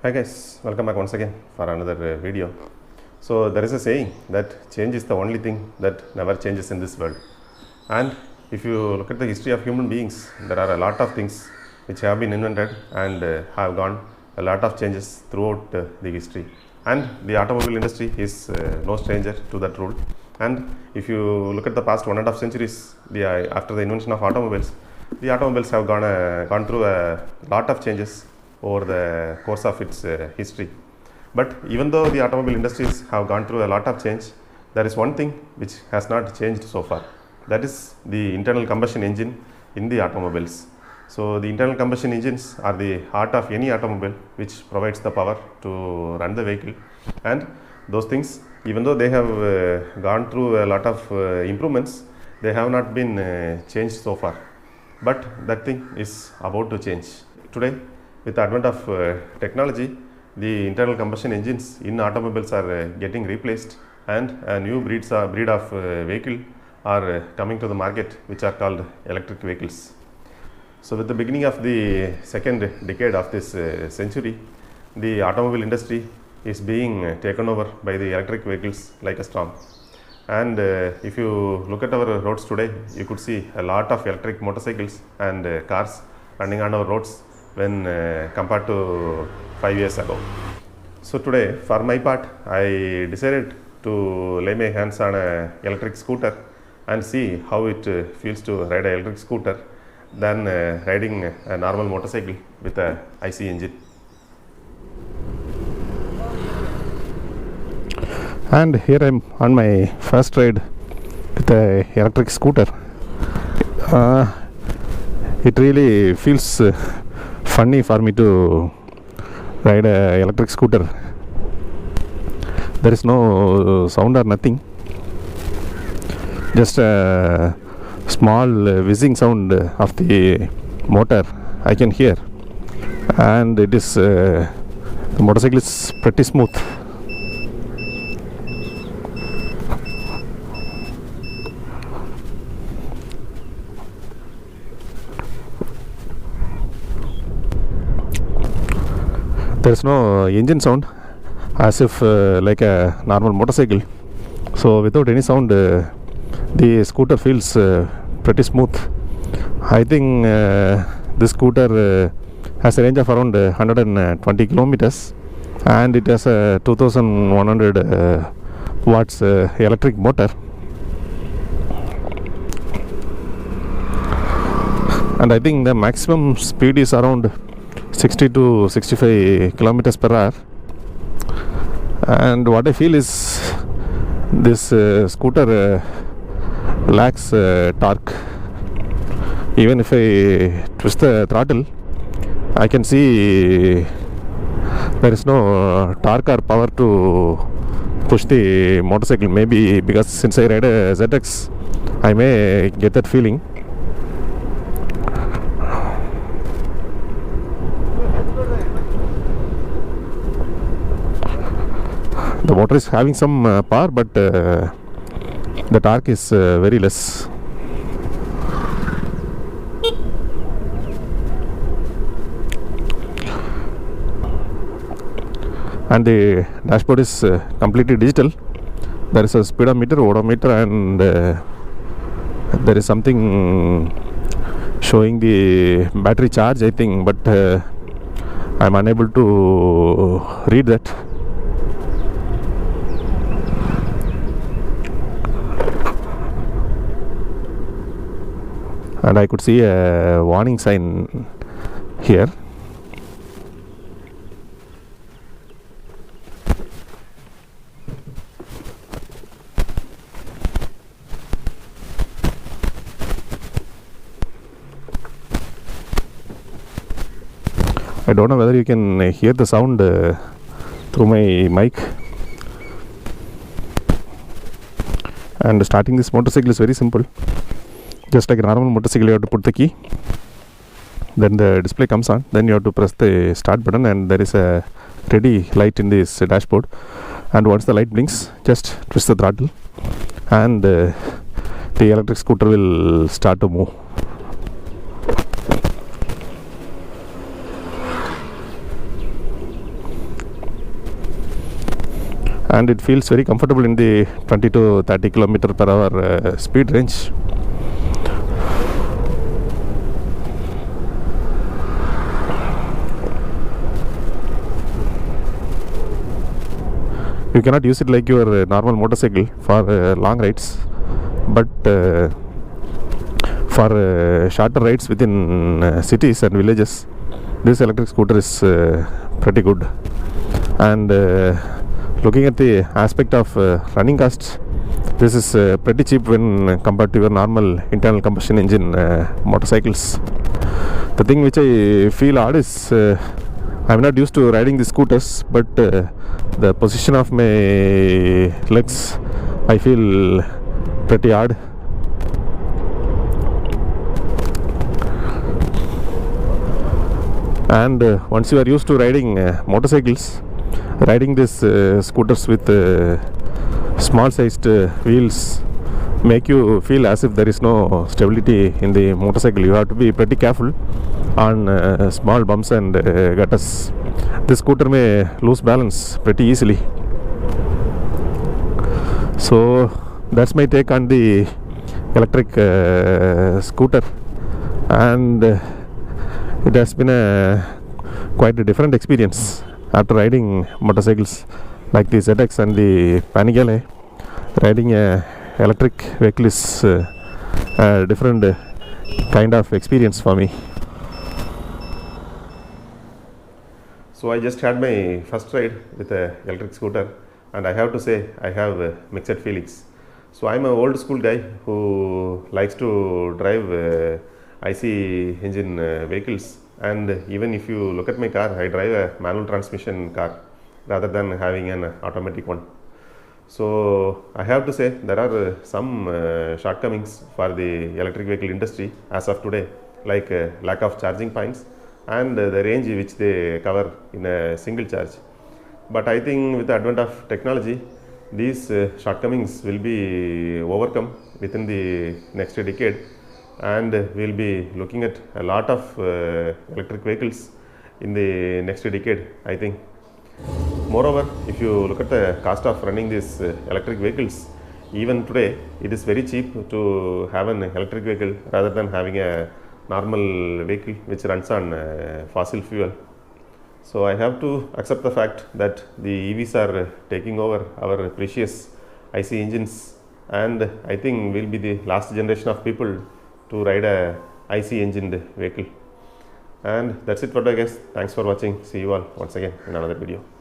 Hi guys, welcome back once again for another video. So there is a saying that change is the only thing that never changes in this world. And if you look at the history of human beings, there are a lot of things which have been invented and have gone a lot of changes throughout the history. And the automobile industry is no stranger to that rule. And if you look at the past 1.5 centuries, after the invention of automobiles, the automobiles have gone through a lot of changes over the course of its history. But even though the automobile industries have gone through a lot of change, there is one thing which has not changed so far. That is the internal combustion engine in the automobiles. So the internal combustion engines are the heart of any automobile, which provides the power to run the vehicle. And those things, even though they have gone through a lot of improvements, they have not been changed so far. But that thing is about to change. Today, with the advent of technology, the internal combustion engines in automobiles are getting replaced, and a new breed of vehicle are coming to the market, which are called electric vehicles. So with the beginning of the second decade of this century, the automobile industry is being taken over by the electric vehicles like a storm. And if you look at our roads today, you could see a lot of electric motorcycles and cars running on our roads when compared to 5 years ago. So today, for my part, I decided to lay my hands on an electric scooter and see how it feels to ride an electric scooter than riding a normal motorcycle with a IC engine. And here I am on my first ride with an electric scooter. It really feels funny for me to ride an electric scooter. There is no sound or nothing, just a small whizzing sound of the motor I can hear, and it is the motorcycle is pretty smooth. There is no engine sound, as if like a normal motorcycle. So without any sound, the scooter feels pretty smooth. I think this scooter has a range of around 120 kilometers, and it has a 2100 watts electric motor. And I think the maximum speed is around 60 to 65 kilometers per hour. And what I feel is this scooter lacks torque. Even if I twist the throttle, I can see there is no torque or power to push the motorcycle. Maybe because since I ride a ZX, I may get that feeling. The motor is having some power, but the torque is very less. And the dashboard is completely digital. There is a speedometer, odometer, and there is something showing the battery charge, I think, but I am unable to read that. And I could see a warning sign here. I don't know whether you can hear the sound through my mic. And starting this motorcycle is very simple. Just like a normal motorcycle, you have to put the key, then the display comes on, then you have to press the start button, and there is a ready light in this dashboard. And once the light blinks, just twist the throttle, and the electric scooter will start to move. and it feels very comfortable in the 20 to 30 kilometer per hour speed range. You cannot use it like your normal motorcycle for long rides, but for shorter rides within cities and villages, this electric scooter is pretty good. And looking at the aspect of running costs, this is pretty cheap when compared to your normal internal combustion engine motorcycles. The thing which I feel odd is I'm not used to riding the scooters, but the position of my legs I feel pretty odd. And once you are used to riding motorcycles, riding these scooters with small sized wheels make you feel as if there is no stability in the motorcycle. You have to be pretty careful on small bumps and gutters. This scooter may lose balance pretty easily. So that's my take on the electric scooter, and it has been quite a different experience after riding motorcycles like the ZX and the Panigale. Riding a electric vehicle is a different kind of experience for me. So I just had my first ride with a electric scooter, and I have to say I have mixed feelings. So I'm an old school guy who likes to drive IC engine vehicles, and even if you look at my car, I drive a manual transmission car rather than having an automatic one. So I have to say there are some shortcomings for the electric vehicle industry as of today, like lack of charging points and the range which they cover in a single charge. But I think with the advent of technology, these shortcomings will be overcome within the next decade, and we will be looking at a lot of electric vehicles in the next decade, I think. Moreover, if you look at the cost of running these electric vehicles, even today it is very cheap to have an electric vehicle rather than having a normal vehicle which runs on fossil fuel. So I have to accept the fact that the EVs are taking over our precious IC engines, and I think we will be the last generation of people to ride a IC engined vehicle. And that's it for today, guys. Thanks for watching. See you all once again in another video.